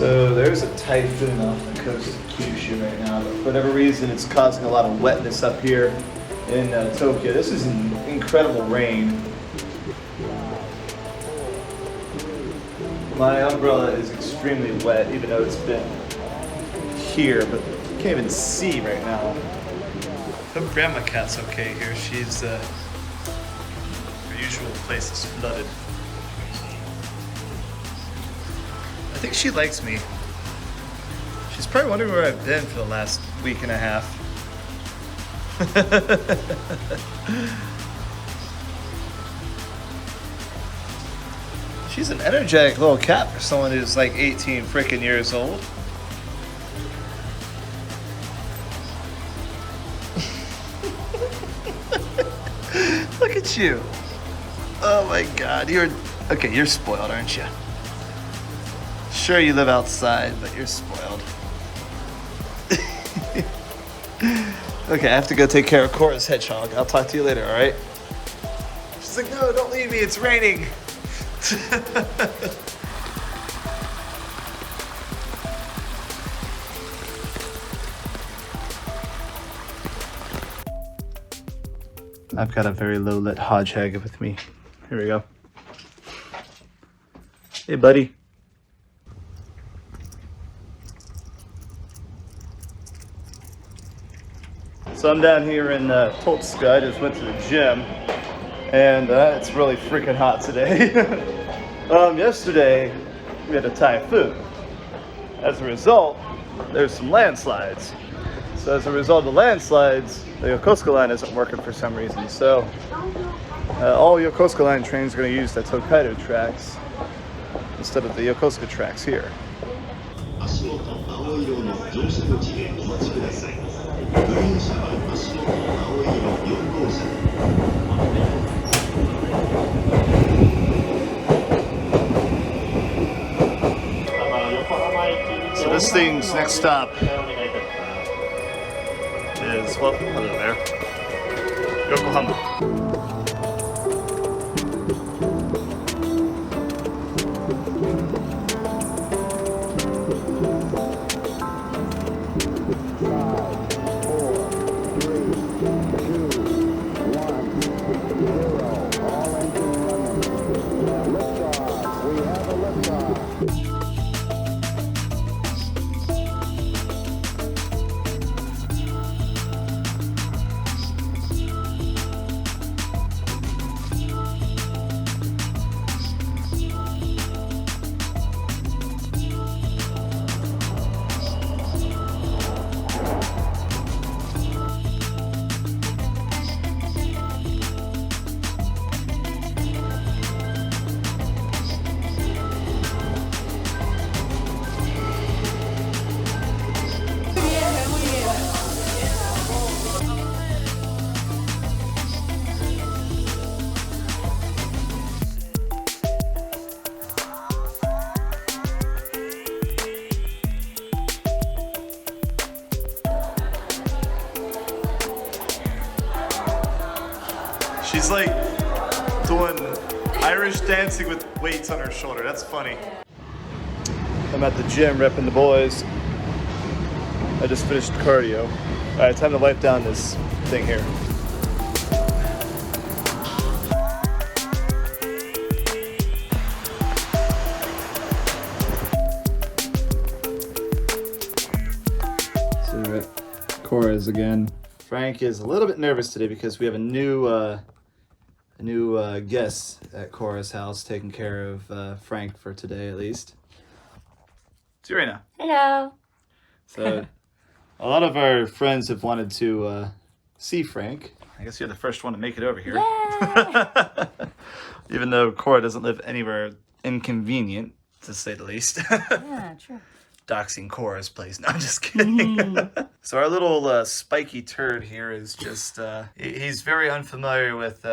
So there's a typhoon off the coast of Kyushu right now, but for whatever reason it's causing a lot of wetness up here in Tokyo. This is an incredible rain. My umbrella is extremely wet, even though it's been here, but you can't even see right now. Hope Grandma Cat's okay here. She's, her usual place is flooded. I think she likes me. She's probably wondering where I've been for the last week and a half. She's an energetic little cat for someone who's like 18 freaking years old. Look at you. Oh my God, you're spoiled, aren't you? Sure, you live outside, but you're spoiled. Okay, I have to go take care of Cora's hedgehog. I'll talk to you later, all right? She's like, no, don't leave me, it's raining. I've got a very low lit hodgehog with me. Here we go. Hey, buddy. So I'm down here in Totsuka. I just went to the gym, and it's really freaking hot today. Yesterday we had a typhoon. As a result, there's some landslides. So as a result of the landslides, the Yokosuka line isn't working for some reason. So all Yokosuka line trains are going to use the Tokaido tracks instead of the Yokosuka tracks here. So this thing's next stop is, well, hello there, Yokohama. She's like doing Irish dancing with weights on her shoulder. That's funny. I'm at the gym repping the boys. I just finished cardio. All right, time to wipe down this thing here. So we're at Cora's again. Frank is a little bit nervous today because we have a new guest at Cora's house taking care of Frank for today at least. Serena. Hello. So a lot of our friends have wanted to see Frank. I guess you're the first one to make it over here. Even though Cora doesn't live anywhere inconvenient, to say the least. Yeah, true. Doxing Cora's place. No, I'm just kidding. So our little spiky turd here is just, he's very unfamiliar with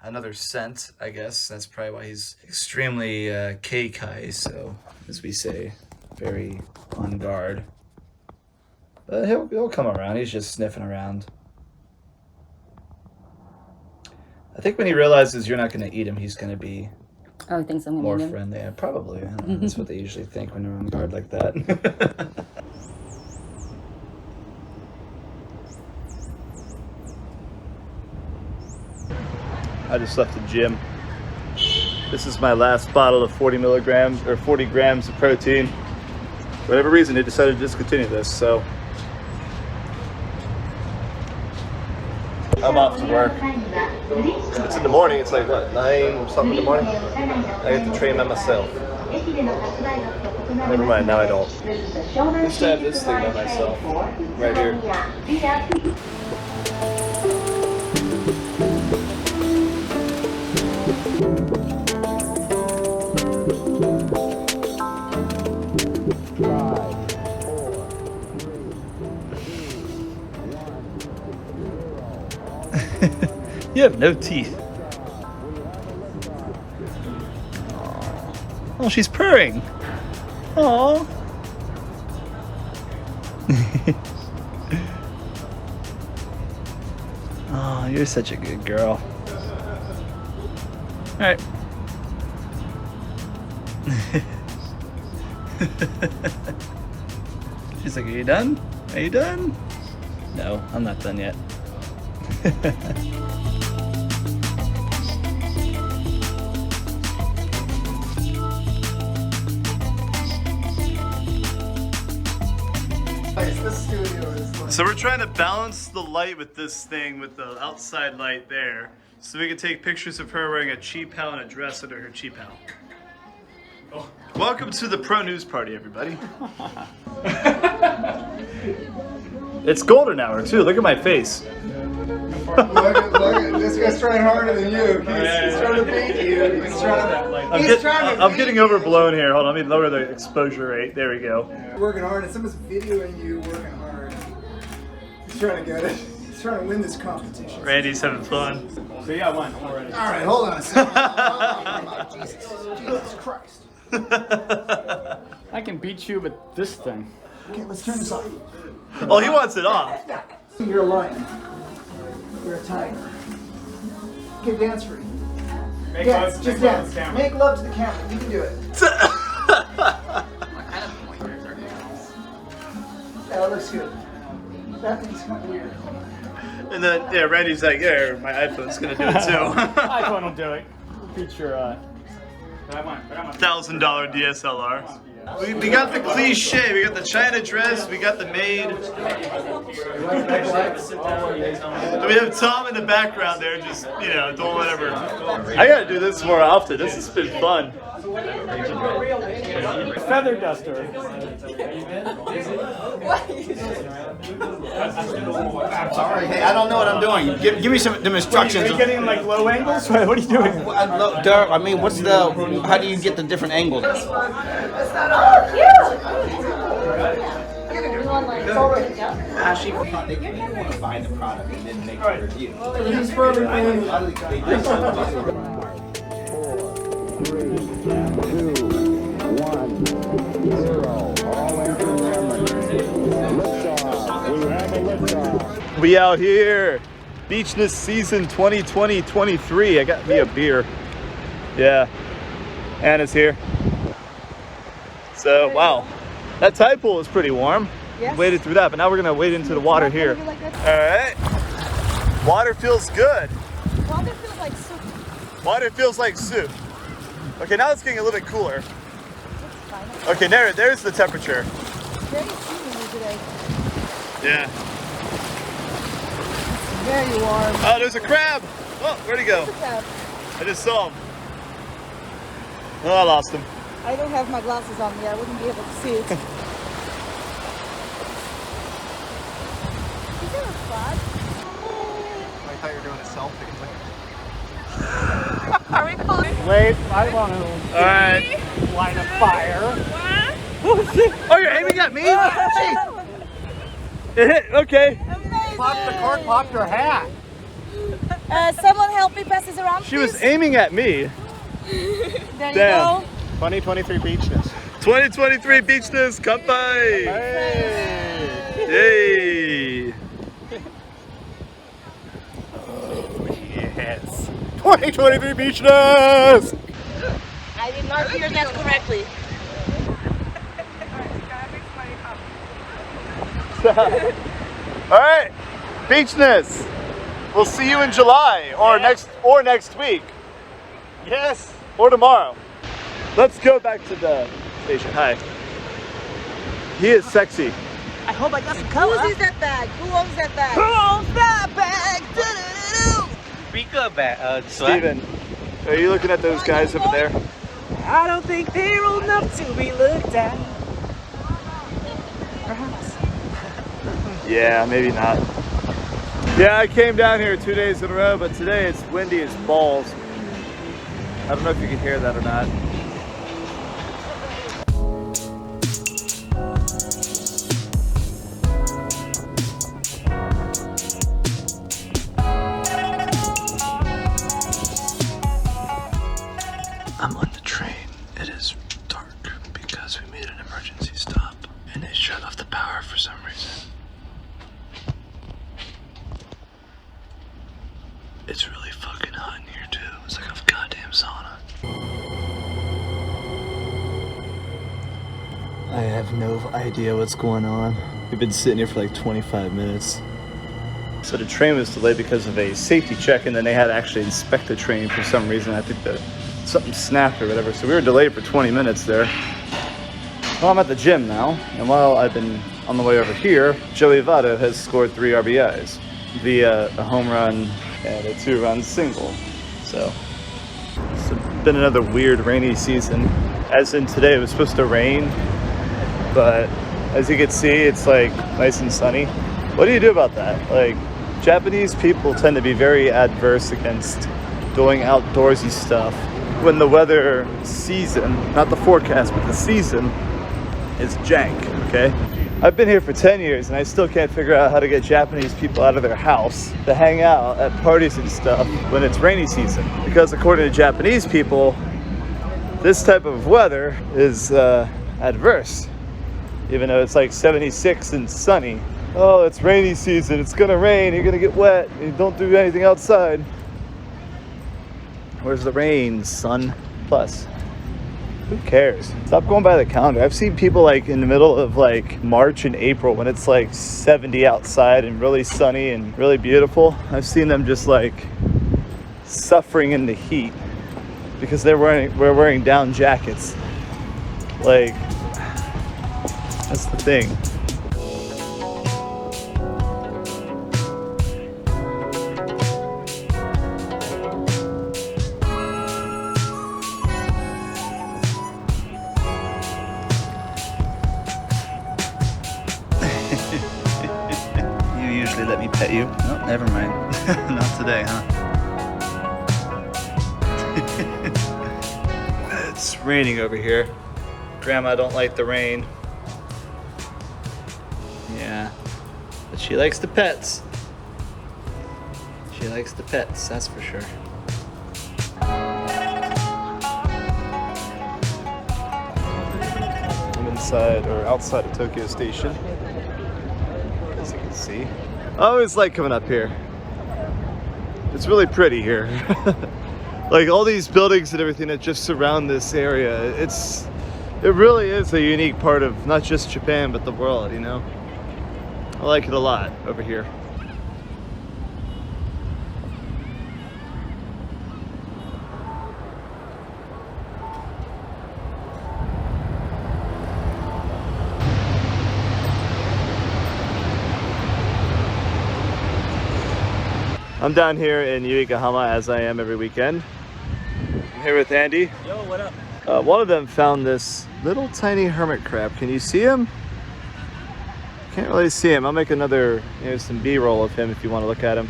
another scent, I guess. That's probably why he's extremely keikai, so as we say, very on guard. But he'll come around. He's just sniffing around. I think when he realizes you're not going to eat him, he's going to be Oh, I think someone more friendly. Yeah, probably. I don't know. That's what they usually think when they're on guard like that. I just left the gym. This is my last bottle of 40 milligrams or 40 grams of protein. For whatever reason, they decided to discontinue this, so I'm off to work. It's in the morning. It's like what, 9 or something in the morning? I have to train by myself. Never mind. Now I don't. I used to have this thing by myself, right here. You have no teeth. Oh, she's purring. Oh. Oh, you're such a good girl. All right. She's like, are you done? Are you done? No, I'm not done yet. So we're trying to balance the light with this thing, with the outside light there, so we can take pictures of her wearing a cheapao and a dress under her cheapao. Oh. Welcome to the Pro News Party, everybody. It's golden hour too. Look at my face. look at this guy's trying harder than you. He's trying to beat you. I'm getting overblown here. Hold on, let me lower the exposure rate. There we go. Working hard, and someone's videoing you working hard. He's trying to get it. He's trying to win this competition. Randy's having fun. So yeah, one already. All right, hold on a second. Jesus Christ. I can beat you with this thing. Okay, let's turn this off. Oh, he wants it off. You're a lion. You're a tiger. Okay, dance for me. Dance, just dance. Make love to the camera. You can do it. That looks good. That thing's kind of weird. And then, yeah, Randy's like, yeah, my iPhone's gonna do it too. iPhone will do it. Beat your $1,000 DSLR. We got the cliche, we got the China dress, we got the maid. And we have Tom in the background there, just, you know, doing whatever. I gotta do this more often. This has been fun. feather duster. I'm sorry. Hey, I don't know what I'm doing. Give me some instructions. Are you getting like low angles? What are you doing? I mean, how do you get the different angles? Actually, they didn't want to buy the product and then make a review. Everything's perfect, man. We out here, Beachness season 2020-23. I got me a beer. Yeah, Anna's here. So, wow, that tide pool is pretty warm. Yes. Waded through that, but now we're gonna wade into the water here. All right, water feels good. Water feels like soup. Water feels like soup. Okay, now it's getting a little bit cooler. It's fine. Okay, there's the temperature. Very steamy today. Yeah. Very warm. Oh, there's a crab. Oh, where'd he go? Look at that. I just saw him. Oh, I lost him. I don't have my glasses on me. I wouldn't be able to see it. Is there a flag? I thought you were doing a selfie. Are we calling? Wait, I want to All right. light a fire. Oh, you're aiming at me? It hit. Okay. Pop the cork, pop your hat. Someone help me pass this around, She was aiming at me. There Damn. you go. 2023 Beachness. 2023 Beachness, kanpai! Yay! Yes. 2023 Beachness! not hear that correctly. All right, BEACHNESS. We'll see you in July or next week. Yes, or tomorrow. Let's go back to the station. Hi. He is sexy. I hope I got some color. Who is that bag? Who owns that bag? Who owns that bag? Do-do-do-do. Rika bag. Steven, are you looking at those guys over there? I don't think they're old enough to be looked at. Perhaps. Yeah, maybe not. Yeah, I came down here 2 days in a row, but today it's windy as balls. I don't know if you can hear that or not. I'm on the train. It is dark because we made an emergency stop and they shut off the power for some reason. It's really fucking hot in here too. It's like a goddamn sauna. I have no idea what's going on. We've been sitting here for like 25 minutes. So the train was delayed because of a safety check, and then they had to actually inspect the train for some reason. I think that something snapped or whatever. So we were delayed for 20 minutes there. Well, I'm at the gym now, and while I've been on the way over here, Joey Votto has scored 3 RBIs via a home run and a 2-run single. So it's been another weird rainy season. As in today, it was supposed to rain, but as you can see, it's like nice and sunny. What do you do about that? Like, Japanese people tend to be very adverse against doing outdoorsy stuff when the weather season, not the forecast, but the season is jank, okay? I've been here for 10 years and I still can't figure out how to get Japanese people out of their house to hang out at parties and stuff when it's rainy season. Because according to Japanese people, this type of weather is adverse. Even though it's like 76 and sunny. Oh, it's rainy season, it's gonna rain, you're gonna get wet, and don't do anything outside. Where's the rain, son? Plus, who cares? Stop going by the calendar. I've seen people like in the middle of like March and April when it's like 70 outside and really sunny and really beautiful. I've seen them just like suffering in the heat because we're wearing down jackets. Like, that's the thing. You usually let me pet you. Oh, never mind. Not today, huh? It's raining over here. Grandma don't like the rain. Yeah, but she likes the pets. She likes the pets, that's for sure. I'm inside or outside of Tokyo Station, as you can see. I always like coming up here. It's really pretty here. Like all these buildings and everything that just surround this area, it really is a unique part of not just Japan but the world, you know? I like it a lot over here. I'm down here in Yokohama as I am every weekend. I'm here with Andy. Yo, what up? One of them found this little tiny hermit crab. Can you see him? Can't really see him. I'll make another, some B-roll of him if you want to look at him.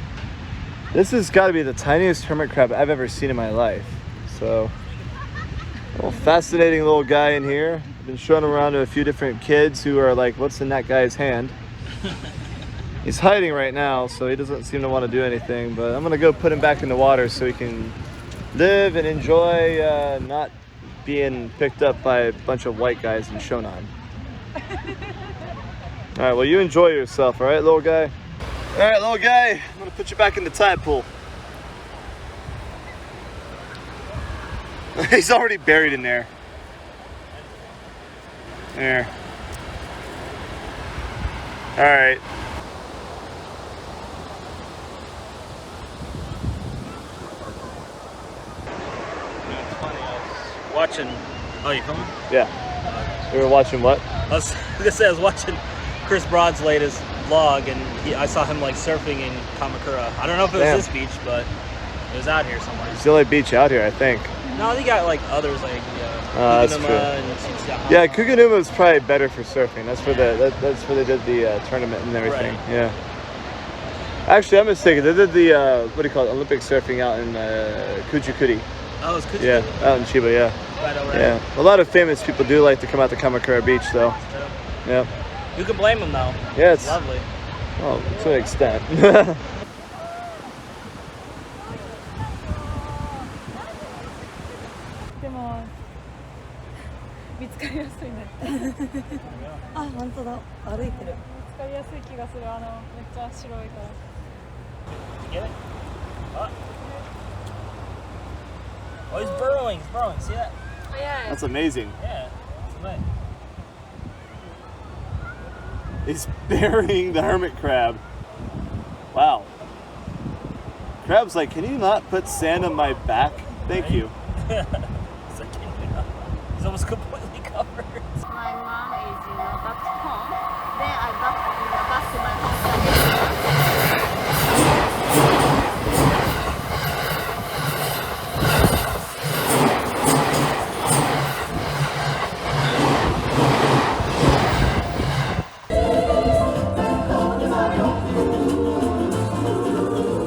This has got to be the tiniest hermit crab I've ever seen in my life. So, a little fascinating little guy in here. I've been showing him around to a few different kids who are like, what's in that guy's hand? He's hiding right now, so he doesn't seem to want to do anything, but I'm going to go put him back in the water so he can live and enjoy not being picked up by a bunch of white guys in Shonan. All right, well, you enjoy yourself, all right, little guy? All right, little guy, I'm gonna put you back in the tide pool. He's already buried in there. There. All right. It's funny, I was watching. Oh, you filming? Yeah. We were watching what? I was gonna say I was watching Chris Broad's latest vlog, and I saw him like surfing in Kamakura. I don't know if it was Damn. this beach, but it was out here somewhere. It's the only beach out here, I think. No, they got like others like That's Kuganuma true. and Tsuchiya. Yeah, Kuganuma is probably better for surfing. That's where that's where they did the tournament and everything. Right. Yeah. Actually, I'm mistaken. They did the what do you call it? Olympic surfing out in Kuchikuri. Oh, it's Kuchikuri. Yeah, out in Chiba. Yeah. Right over Yeah. A lot of famous people do like to come out to Kamakura Beach, though. there. Yeah. You can blame them though. Yeah, It's lovely. well, to an extent. でも見つかりやすいねあ、本当だ歩いてる見つかりやすい気がするめっちゃ白いから Get it? Oh, he's burrowing. He's burrowing. See that? Oh yeah That's amazing. Yeah. It's nice. He's burying the hermit crab. Wow. Crab's like, can you not put sand on my back? Thank you. It's like, he's almost completely covered. My mom is back home. Then I back to my home.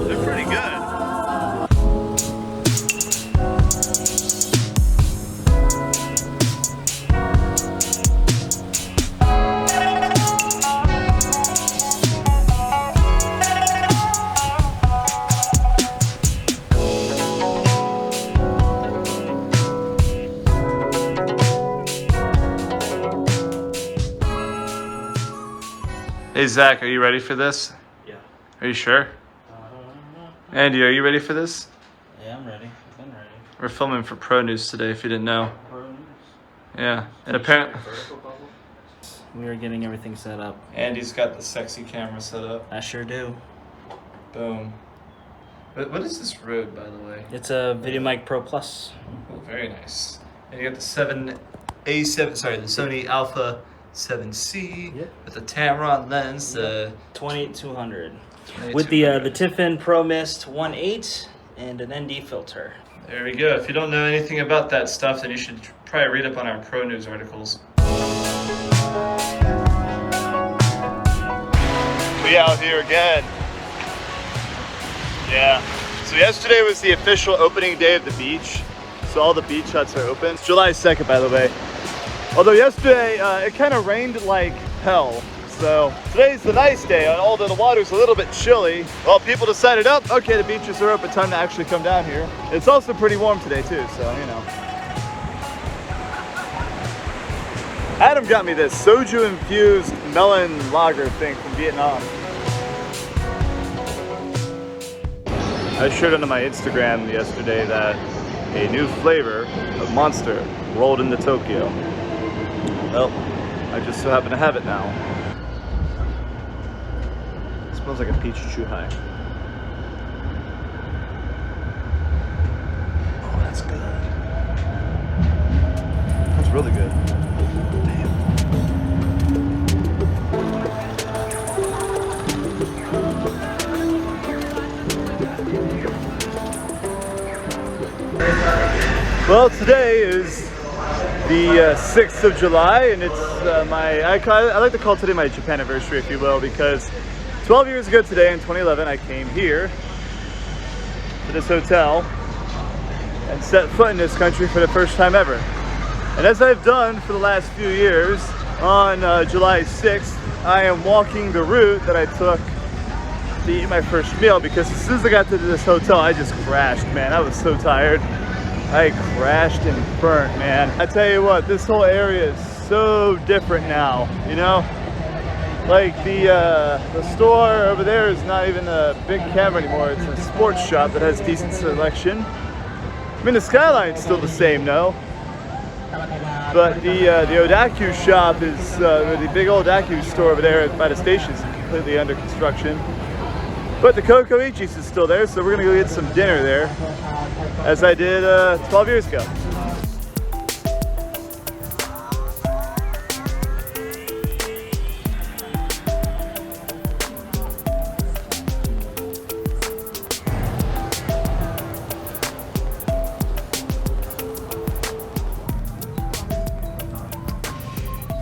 They're pretty good. Hey Zach, are you ready for this? Yeah. Are you sure? Andy, are you ready for this? Yeah, I'm ready. I've been ready. We're filming for Pro News today, if you didn't know. Yeah, and apparently We are getting everything set up. Andy's got the sexy camera set up. I sure do. Boom. What is this Rode, by the way? It's a VideoMic Pro Plus. Oh, very nice. And you got the the Sony Alpha 7C Yep. with the Tamron lens, the 28-200 with the Tiffin Pro Mist 1.8 and an ND filter. There we go. If you don't know anything about that stuff, then you should probably read up on our Pro News articles. We out here again. Yeah. So yesterday was the official opening day of the beach. So all the beach huts are open. It's July 2nd, by the way. Although yesterday it kind of rained like hell. So today's the nice day, although the water's a little bit chilly. Well, people decided, oh, okay, the beaches are open, time to actually come down here. It's also pretty warm today too, so you know. Adam got me this soju infused melon lager thing from Vietnam. I shared onto my Instagram yesterday that a new flavor of Monster rolled into Tokyo. Well, I just so happen to have it now. It smells like a peach chuhai. Oh, that's good. That's really good. Well, today is the 6th of July, and it's I like to call today my Japan anniversary, if you will, because 12 years ago today, in 2011, I came here to this hotel and set foot in this country for the first time ever. And as I've done for the last few years, on July 6th, I am walking the route that I took to eat my first meal, because as soon as I got to this hotel, I just crashed, man. I was so tired. I crashed and burnt, man. I tell you what, this whole area is so different now, you know? Like the store over there is not even a big camera anymore. It's a sports shop that has decent selection. I mean, the skyline's still the same, no? But the Odaku shop is, the big old Odaku store over there by the station is completely under construction. But the Kokoichi's is still there, so we're gonna go get some dinner there, as I did 12 years ago.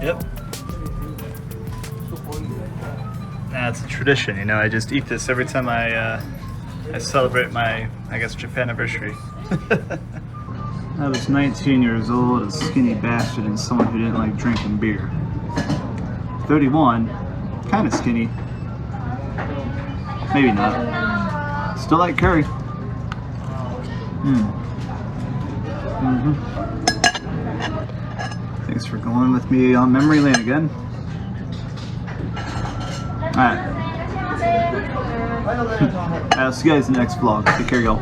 Yep. That's a tradition, you know. I just eat this every time I celebrate my, I guess, Japan anniversary. I was 19 years old, a skinny bastard, and someone who didn't like drinking beer. 31, kind of skinny. Maybe not. Still like curry. Thanks for going with me on memory lane again. Alright. I'll see you guys in the next vlog. Take care, y'all.